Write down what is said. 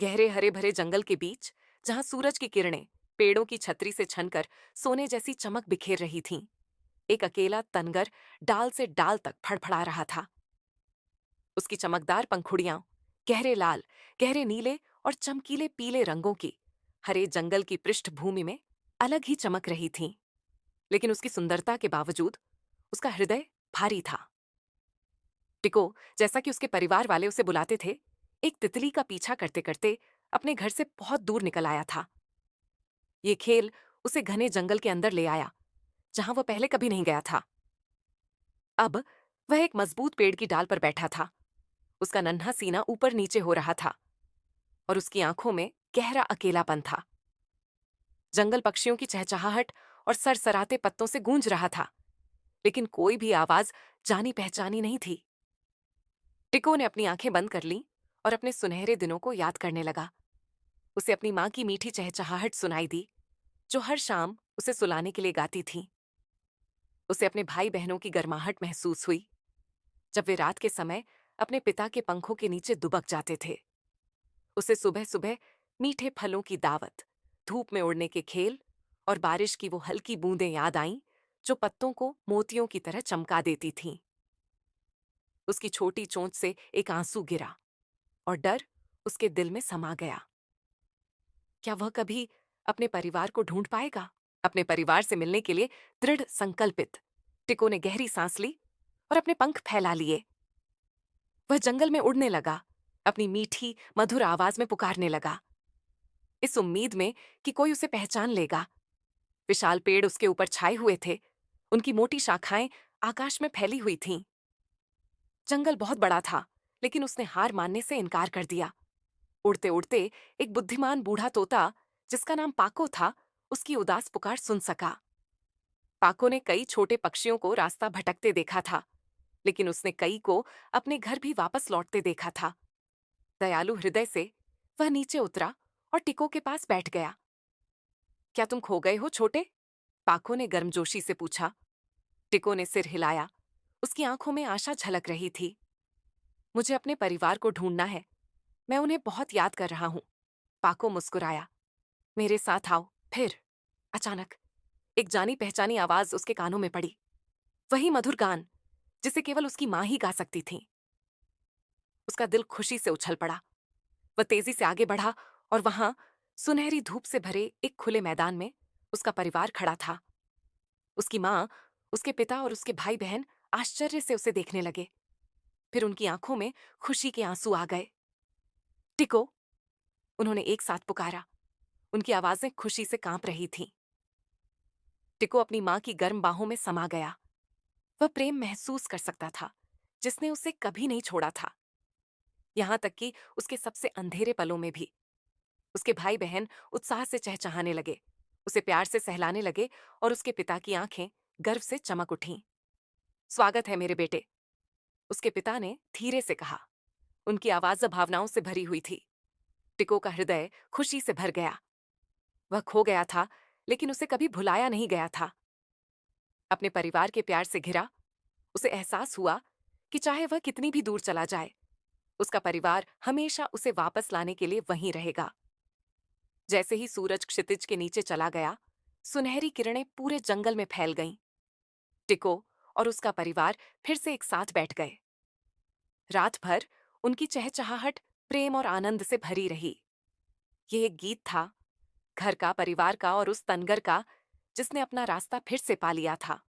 गहरे हरे भरे जंगल के बीच, जहां सूरज की किरणें पेड़ों की छतरी से छनकर सोने जैसी चमक बिखेर रही थीं, एक अकेला तनगर डाल से डाल तक फड़फड़ा रहा था। उसकी चमकदार पंखुड़ियां गहरे लाल, गहरे नीले और चमकीले पीले रंगों की हरे जंगल की पृष्ठभूमि में अलग ही चमक रही थीं। लेकिन उसकी सुंदरता के बावजूद उसका हृदय भारी था। टिको, जैसा कि उसके परिवार वाले उसे बुलाते थे, एक तितली का पीछा करते करते अपने घर से बहुत दूर निकल आया था। ये खेल उसे घने जंगल के अंदर ले आया, जहां वह पहले कभी नहीं गया था। अब वह एक मजबूत पेड़ की डाल पर बैठा था। उसका नन्हा सीना ऊपर नीचे हो रहा था और उसकी आंखों में गहरा अकेलापन था। जंगल पक्षियों की चहचहाहट और सरसराते पत्तों से गूंज रहा था, लेकिन कोई भी आवाज जानी पहचानी नहीं थी। टिको ने अपनी आंखें बंद कर लीं और अपने सुनहरे दिनों को याद करने लगा। उसे अपनी माँ की मीठी चहचहाहट सुनाई दी, जो हर शाम उसे सुलाने के लिए गाती थी। उसे अपने भाई बहनों की गर्माहट महसूस हुई, जब वे रात के समय अपने पिता के पंखों के नीचे दुबक जाते थे। उसे सुबह सुबह मीठे फलों की दावत, धूप में उड़ने के खेल और बारिश की वो हल्की बूंदें याद आईं, जो पत्तों को मोतियों की तरह चमका देती थीं। उसकी छोटी चोंच से एक आंसू गिरा और डर उसके दिल में समा गया। क्या वह कभी अपने परिवार को ढूंढ पाएगा? अपने परिवार से मिलने के लिए दृढ़ संकल्पित, टिको ने गहरी सांस ली और अपने पंख फैला लिए। वह जंगल में उड़ने लगा, अपनी मीठी मधुर आवाज में पुकारने लगा, इस उम्मीद में कि कोई उसे पहचान लेगा। विशाल पेड़ उसके ऊपर छाए हुए थे, उनकी मोटी शाखाएं आकाश में फैली हुई थीं। जंगल बहुत बड़ा था, लेकिन उसने हार मानने से इनकार कर दिया। उड़ते उड़ते एक बुद्धिमान बूढ़ा तोता, जिसका नाम पाको था, उसकी उदास पुकार सुन सका। पाको ने कई छोटे पक्षियों को रास्ता भटकते देखा था, लेकिन उसने कई को अपने घर भी वापस लौटते देखा था। दयालु हृदय से वह नीचे उतरा और टिको के पास बैठ गया। क्या तुम खो गए हो छोटे? पाको ने गर्मजोशी से पूछा। टिको ने सिर हिलाया, उसकी आंखों में आशा झलक रही थी। मुझे अपने परिवार को ढूंढना है, मैं उन्हें बहुत याद कर रहा हूं। पाको मुस्कुराया। मेरे साथ आओ। फिर अचानक एक जानी पहचानी आवाज उसके कानों में पड़ी, वही मधुर गान जिसे केवल उसकी मां ही गा सकती थी। उसका दिल खुशी से उछल पड़ा। वह तेजी से आगे बढ़ा और वहां सुनहरी धूप से भरे एक खुले मैदान में उसका परिवार खड़ा था। उसकी मां, उसके पिता और उसके भाई बहन आश्चर्य से उसे देखने लगे। फिर उनकी आंखों में खुशी के आंसू आ गए। टिको, उन्होंने एक साथ पुकारा। उनकी आवाजें खुशी से कांप रही थीं। टिको अपनी मां की गर्म बाहों में समा गया। वह प्रेम महसूस कर सकता था, जिसने उसे कभी नहीं छोड़ा था, यहां तक कि उसके सबसे अंधेरे पलों में भी। उसके भाई बहन उत्साह से चहचहाने लगे, उसे प्यार से सहलाने लगे और उसके पिता की आंखें गर्व से चमक उठीं। स्वागत है मेरे बेटे, उसके पिता ने धीरे से कहा। उनकी आवाज भावनाओं से भरी हुई थी। टिको का हृदय खुशी से भर गया। वह खो गया था, लेकिन उसे कभी भुलाया नहीं गया था। अपने परिवार के प्यार से घिरा, उसे एहसास हुआ कि चाहे वह कितनी भी दूर चला जाए, उसका परिवार हमेशा उसे वापस लाने के लिए वहीं रहेगा। जैसे ही सूरज क्षितिज के नीचे चला गया, सुनहरी किरणें पूरे जंगल में फैल गईं। टिको और उसका परिवार फिर से एक साथ बैठ गए। रात भर उनकी चहचहाहट प्रेम और आनंद से भरी रही। ये एक गीत था, घर का, परिवार का और उस तनगर का, जिसने अपना रास्ता फिर से पा लिया था।